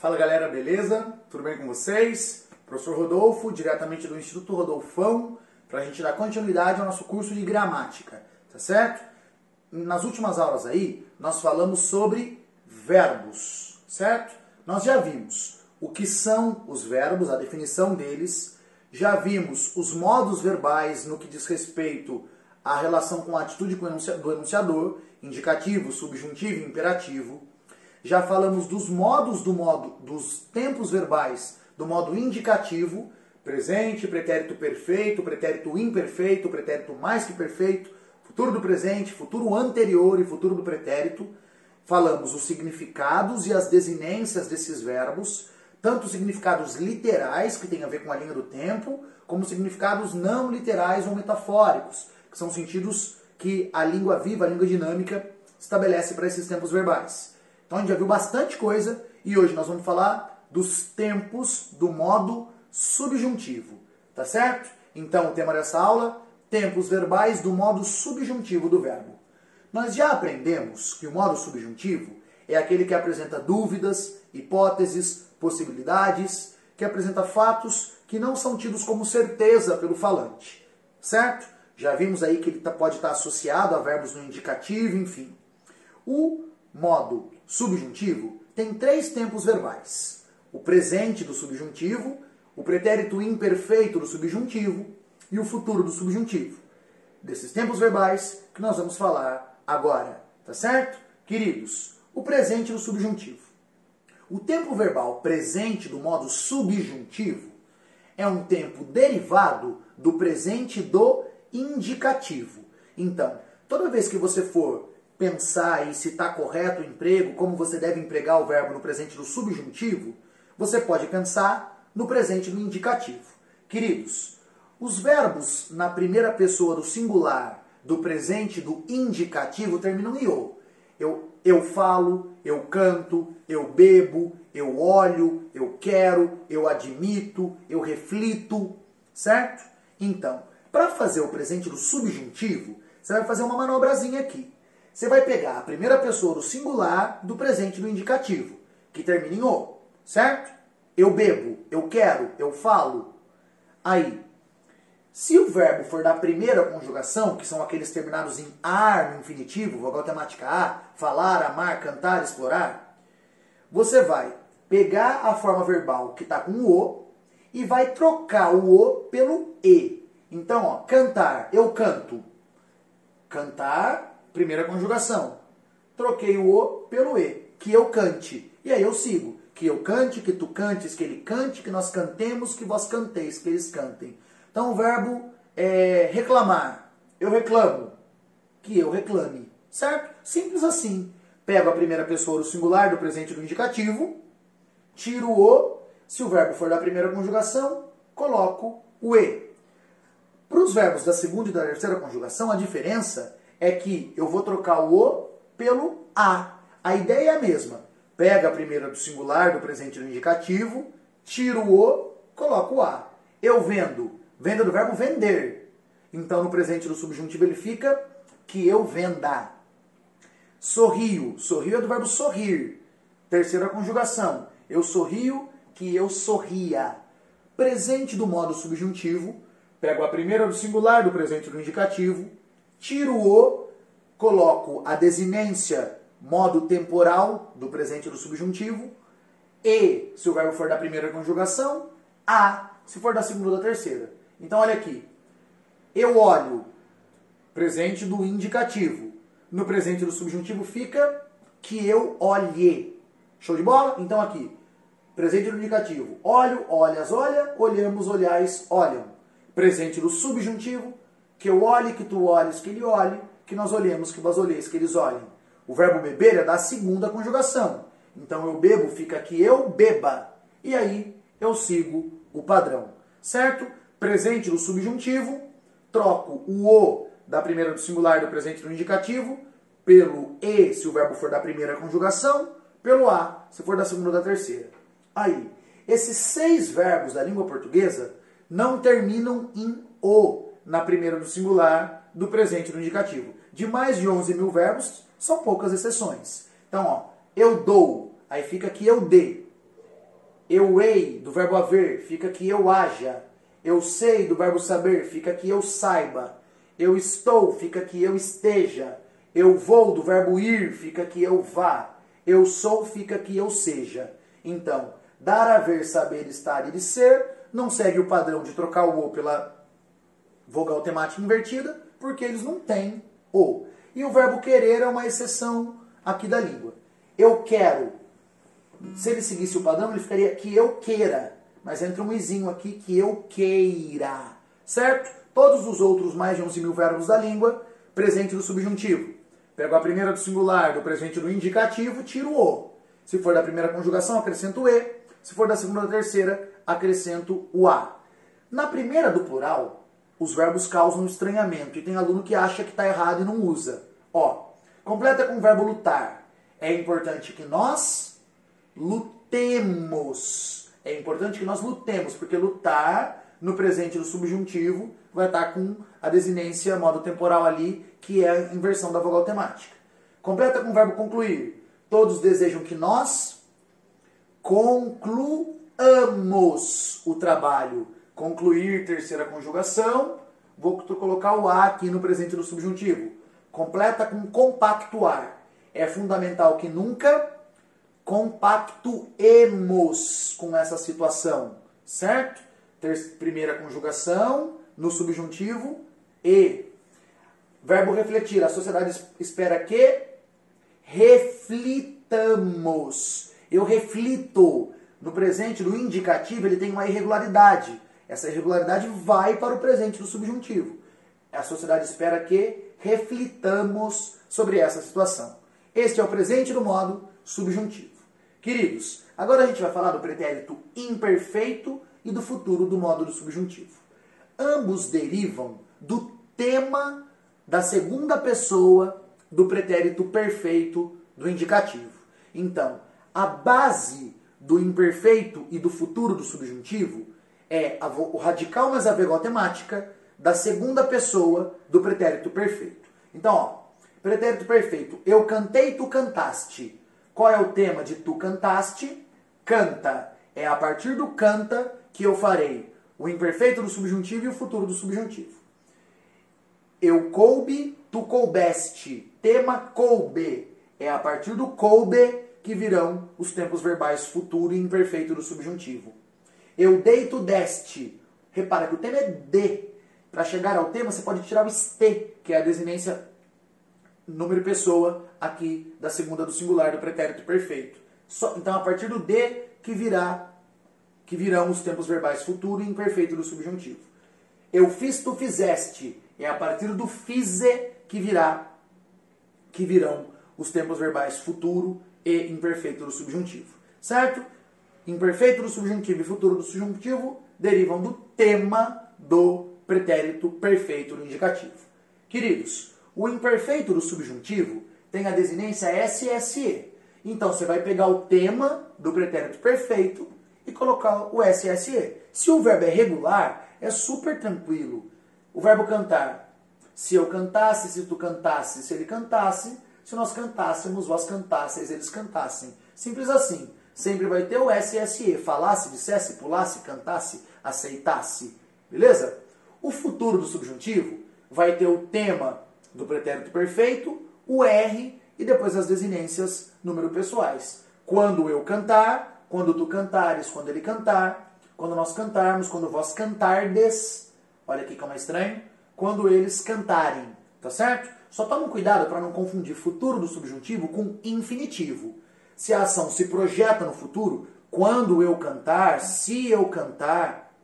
Fala galera, beleza? Tudo bem com vocês? Professor Rodolfo, diretamente do Instituto Rodolfão, para a gente dar continuidade ao nosso curso de gramática, tá certo? Nas últimas aulas aí, nós falamos sobre verbos, certo? Nós já vimos o que são os verbos, a definição deles, já vimos os modos verbais no que diz respeito à relação com a atitude do enunciador, indicativo, subjuntivo e imperativo. Já falamos dos modos dos tempos verbais do modo indicativo, presente, pretérito perfeito, pretérito imperfeito, pretérito mais que perfeito, futuro do presente, futuro anterior e futuro do pretérito. Falamos os significados e as desinências desses verbos, tanto significados literais, que tem a ver com a linha do tempo, como significados não literais ou metafóricos, que são sentidos que a língua viva, a língua dinâmica, estabelece para esses tempos verbais. Então a gente já viu bastante coisa e hoje nós vamos falar dos tempos do modo subjuntivo, tá certo? Então o tema dessa aula, tempos verbais do modo subjuntivo do verbo. Nós já aprendemos que o modo subjuntivo é aquele que apresenta dúvidas, hipóteses, possibilidades, que apresenta fatos que não são tidos como certeza pelo falante, certo? Já vimos aí que ele pode estar associado a verbos no indicativo, enfim. O modo subjuntivo tem três tempos verbais. O presente do subjuntivo, o pretérito imperfeito do subjuntivo e o futuro do subjuntivo. Desses tempos verbais que nós vamos falar agora, tá certo? Queridos, o presente do subjuntivo. O tempo verbal presente do modo subjuntivo é um tempo derivado do presente do indicativo. Então, toda vez que você for pensar e se está correto o emprego, como você deve empregar o verbo no presente do subjuntivo, você pode pensar no presente do indicativo. Queridos, os verbos na primeira pessoa do singular, do presente do indicativo, terminam em o. Eu falo, eu canto, eu bebo, eu olho, eu quero, eu admito, eu reflito, certo? Então, para fazer o presente do subjuntivo, você vai fazer uma manobrazinha aqui. Você vai pegar a primeira pessoa do singular do presente do indicativo, que termina em o, certo? Eu bebo, eu quero, eu falo. Aí, se o verbo for da primeira conjugação, que são aqueles terminados em ar no infinitivo, vogal temática a, falar, amar, cantar, explorar, você vai pegar a forma verbal que está com o o e vai trocar o o pelo e. Então, ó, cantar, eu canto. Cantar, primeira conjugação. Troquei o o pelo e, que eu cante. E aí eu sigo. Que eu cante, que tu cantes, que ele cante, que nós cantemos, que vós canteis, que eles cantem. Então o verbo é reclamar. Eu reclamo. Que eu reclame. Certo? Simples assim. Pego a primeira pessoa do singular, do presente do indicativo, tiro o o. Se o verbo for da primeira conjugação, coloco o e. Para os verbos da segunda e da terceira conjugação, a diferença é que eu vou trocar o o pelo a. A ideia é a mesma. Pega a primeira do singular, do presente do indicativo, tiro o o, coloco o a. Eu vendo. Venda do verbo vender. Então, no presente do subjuntivo, ele fica que eu venda. Sorrio. Sorrio é do verbo sorrir. Terceira conjugação. Eu sorrio, que eu sorria. Presente do modo subjuntivo. Pego a primeira do singular, do presente do indicativo, tiro o o, coloco a desinência, modo temporal, do presente do subjuntivo, e, se o verbo for da primeira conjugação, a, se for da segunda ou da terceira. Então, olha aqui. Eu olho, presente do indicativo. No presente do subjuntivo fica que eu olhe. Show de bola? Então, aqui. Presente do indicativo. Olho, olhas, olha, olhamos, olhais, olham. Presente do subjuntivo, que eu olhe, que tu olhes, que ele olhe, que nós olhemos, que vós olheis, que eles olhem. O verbo beber é da segunda conjugação. Então eu bebo fica que eu beba. E aí eu sigo o padrão. Certo? Presente do subjuntivo, troco o o da primeira do singular do presente do indicativo pelo e, se o verbo for da primeira conjugação, pelo a, se for da segunda ou da terceira. Aí, esses 6 verbos da língua portuguesa não terminam em o na primeira do singular do presente do indicativo. De mais de 11 mil verbos, são poucas exceções. Então, ó, eu dou, aí fica que eu dê. Eu hei, do verbo haver, fica que eu haja. Eu sei, do verbo saber, fica que eu saiba. Eu estou, fica que eu esteja. Eu vou, do verbo ir, fica que eu vá. Eu sou, fica que eu seja. Então, dar, haver, saber, estar e ser não segue o padrão de trocar o o pela vogal temática invertida, porque eles não têm o. E o verbo querer é uma exceção aqui da língua. Eu quero. Se ele seguisse o padrão, ele ficaria que eu queira. Mas entra um izinho aqui, que eu queira. Certo? Todos os outros mais de 11 mil verbos da língua, presente do subjuntivo. Pego a primeira do singular, do presente do indicativo, tiro o o. Se for da primeira conjugação, acrescento o e. Se for da segunda ou terceira, acrescento o a. Na primeira do plural, os verbos causam estranhamento. E tem aluno que acha que está errado e não usa. Ó, completa com o verbo lutar. É importante que nós lutemos. É importante que nós lutemos, porque lutar, no presente do subjuntivo, vai estar com a desinência modo temporal ali, que é a inversão da vogal temática. Completa com o verbo concluir. Todos desejam que nós concluamos o trabalho. Concluir, terceira conjugação. Vou colocar o a aqui no presente do subjuntivo. Completa com compactuar. É fundamental que nunca compactuemos com essa situação, certo? Primeira conjugação, no subjuntivo, e. Verbo refletir. A sociedade espera que reflitamos. Eu reflito. No presente, no indicativo, ele tem uma irregularidade. Essa irregularidade vai para o presente do subjuntivo. A sociedade espera que reflitamos sobre essa situação. Este é o presente do modo subjuntivo. Queridos, agora a gente vai falar do pretérito imperfeito e do futuro do modo do subjuntivo. Ambos derivam do tema da segunda pessoa do pretérito perfeito do indicativo. Então, a base do imperfeito e do futuro do subjuntivo é o radical mais a vogal temática da segunda pessoa do pretérito perfeito. Então, ó, pretérito perfeito. Eu cantei, tu cantaste. Qual é o tema de tu cantaste? Canta. É a partir do canta que eu farei o imperfeito do subjuntivo e o futuro do subjuntivo. Eu coube, tu coubeste. Tema coube. É a partir do coube que virão os tempos verbais futuro e imperfeito do subjuntivo. Eu dei, tu deste. Repara que o tema é de. Para chegar ao tema, você pode tirar o este, que é a desinência número e pessoa aqui da segunda do singular do pretérito perfeito. Então, a partir do de que virão os tempos verbais futuro e imperfeito do subjuntivo. Eu fiz, tu fizeste. É a partir do fize que virão os tempos verbais futuro e imperfeito do subjuntivo. Certo? Imperfeito do subjuntivo e futuro do subjuntivo derivam do tema do pretérito perfeito do indicativo. Queridos, o imperfeito do subjuntivo tem a desinência SSE. Então, você vai pegar o tema do pretérito perfeito e colocar o SSE. Se o verbo é regular, é super tranquilo. O verbo cantar. Se eu cantasse, se tu cantasse, se ele cantasse, se nós cantássemos, vós cantasseis, eles cantassem. Simples assim. Sempre vai ter o SSE. Falasse, dissesse, pulasse, cantasse, aceitasse. Beleza? O futuro do subjuntivo vai ter o tema do pretérito perfeito, o R e depois as desinências número pessoais. Quando eu cantar, quando tu cantares, quando ele cantar, quando nós cantarmos, quando vós cantardes, olha aqui como é estranho, quando eles cantarem, tá certo? Só toma cuidado para não confundir futuro do subjuntivo com infinitivo. Se a ação se projeta no futuro, quando eu cantar, se eu cantar,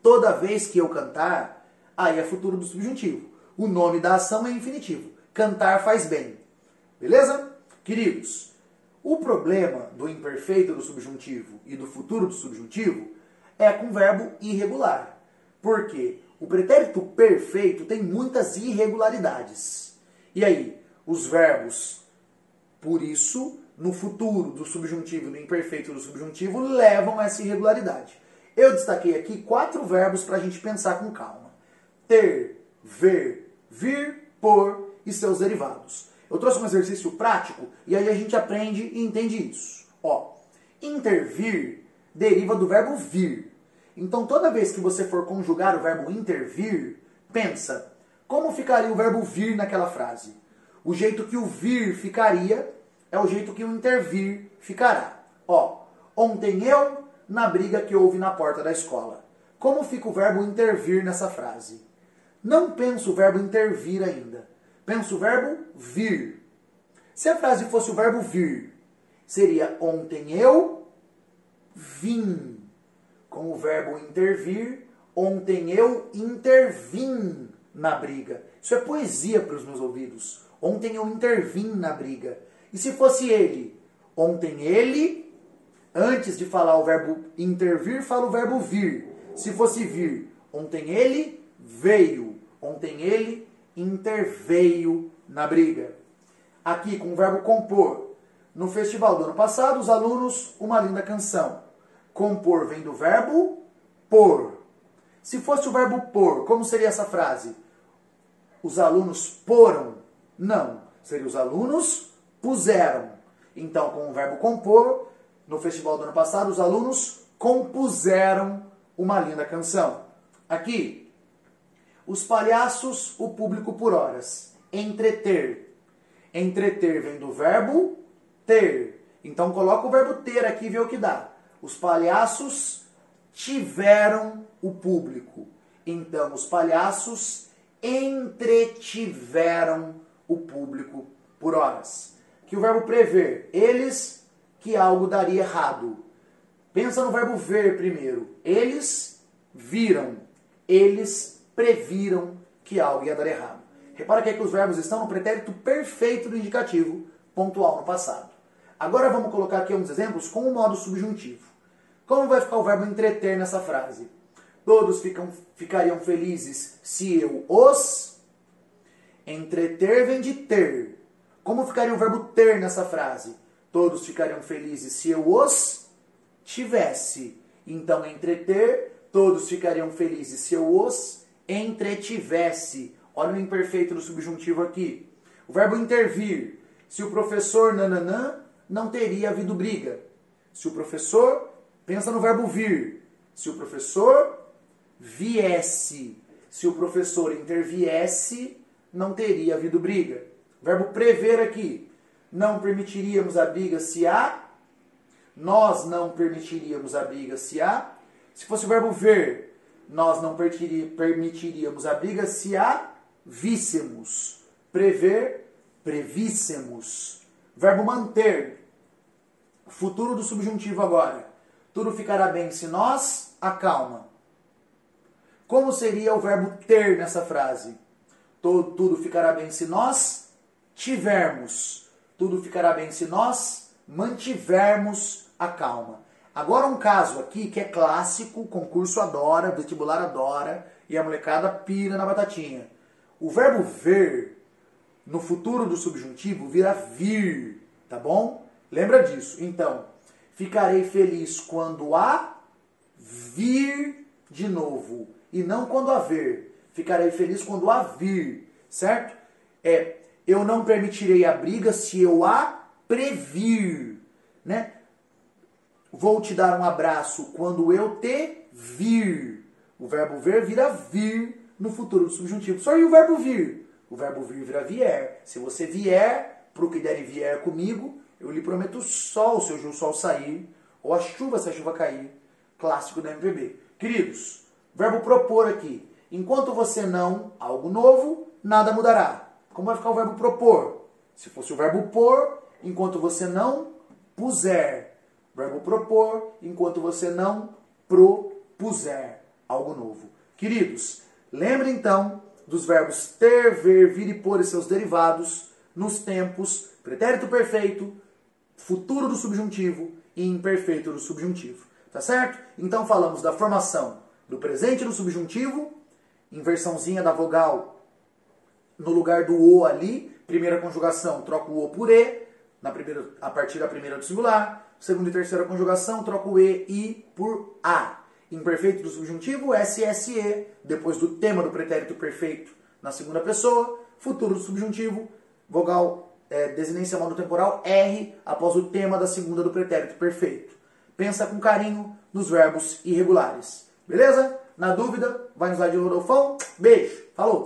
toda vez que eu cantar, aí é futuro do subjuntivo. O nome da ação é infinitivo. Cantar faz bem. Beleza? Queridos, o problema do imperfeito do subjuntivo e do futuro do subjuntivo é com o verbo irregular. Por quê? O pretérito perfeito tem muitas irregularidades. E aí, os verbos, por isso, no futuro do subjuntivo e no imperfeito do subjuntivo, levam a essa irregularidade. Eu destaquei aqui 4 verbos para a gente pensar com calma. Ter, ver, vir, por e seus derivados. Eu trouxe um exercício prático e aí a gente aprende e entende isso. Ó, intervir deriva do verbo vir. Então, toda vez que você for conjugar o verbo intervir, pensa, como ficaria o verbo vir naquela frase? O jeito que o vir ficaria é o jeito que o intervir ficará. Ó, ontem eu, na briga que houve na porta da escola. Como fica o verbo intervir nessa frase? Não penso o verbo intervir ainda. Penso o verbo vir. Se a frase fosse o verbo vir, seria ontem eu vim. Com o verbo intervir, ontem eu intervim na briga. Isso é poesia para os meus ouvidos. Ontem eu intervim na briga. E se fosse ele? Ontem ele, antes de falar o verbo intervir, fala o verbo vir. Se fosse vir, ontem ele veio. Ontem ele interveio na briga. Aqui com o verbo compor. No festival do ano passado, os alunos, uma linda canção. Compor vem do verbo pôr. Se fosse o verbo pôr, como seria essa frase? Os alunos poram? Não. Seria os alunos puseram. Então, com o verbo compor, no festival do ano passado, os alunos compuseram uma linda canção. Aqui, os palhaços, o público por horas. Entreter. Entreter vem do verbo ter. Então, coloca o verbo ter aqui e vê o que dá. Os palhaços tiveram o público. Então, os palhaços entretiveram o público por horas. Que o verbo prever, eles que algo daria errado. Pensa no verbo ver primeiro. Eles viram, eles previram que algo ia dar errado. Repara que aqui os verbos estão no pretérito perfeito do indicativo, pontual no passado. Agora vamos colocar aqui uns exemplos com o modo subjuntivo. Como vai ficar o verbo entreter nessa frase? Todos ficariam felizes se eu os... Entreter vem de ter. Como ficaria o verbo ter nessa frase? Todos ficariam felizes se eu os tivesse. Então, entreter, todos ficariam felizes se eu os entretivesse. Olha o imperfeito do subjuntivo aqui. O verbo intervir. Se o professor nananã, não teria havido briga. Se o professor, pensa no verbo vir. Se o professor viesse. Se o professor interviesse, não teria havido briga. Verbo prever aqui. Não permitiríamos a briga se há. Nós não permitiríamos a briga se há. Se fosse o verbo ver, nós não permitiríamos a briga se há víssemos. Prever, prevíssemos. Verbo manter. Futuro do subjuntivo agora. Tudo ficará bem se nós... Acalma. Como seria o verbo ter nessa frase? Tudo ficará bem se nós tivermos. Tudo ficará bem se nós mantivermos a calma. Agora um caso aqui que é clássico, o concurso adora, vestibular adora e a molecada pira na batatinha. O verbo ver, no futuro do subjuntivo, vira vir, tá bom? Lembra disso. Então, ficarei feliz quando a vir de novo e não quando a ver. Ficarei feliz quando a vir, certo? Eu não permitirei a briga se eu a previr, né? Vou te dar um abraço quando eu te vir. O verbo ver vira vir no futuro do subjuntivo. Só e o verbo vir? O verbo vir vira vier. Se você vier, pro que der e vier comigo, eu lhe prometo o sol se o sol sair, ou a chuva se a chuva cair. Clássico da MPB. Queridos, verbo propor aqui. Enquanto você não, algo novo, nada mudará. Como vai ficar o verbo propor? Se fosse o verbo pôr, enquanto você não puser. Verbo propor, enquanto você não propuser algo novo. Queridos, lembre então dos verbos ter, ver, vir e pôr e seus derivados nos tempos pretérito perfeito, futuro do subjuntivo e imperfeito do subjuntivo. Tá certo? Então falamos da formação do presente do subjuntivo, inversãozinha da vogal no lugar do o ali, primeira conjugação, troca o o por e, a partir da primeira do singular, segunda e terceira conjugação, troca o e por a. Imperfeito do subjuntivo, SSE, depois do tema do pretérito perfeito na segunda pessoa, futuro do subjuntivo, vogal desinência monotemporal, R, após o tema da segunda do pretérito perfeito. pensa com carinho nos verbos irregulares. Beleza? Na dúvida, vai no slide do Rodolfão. Beijo, falou!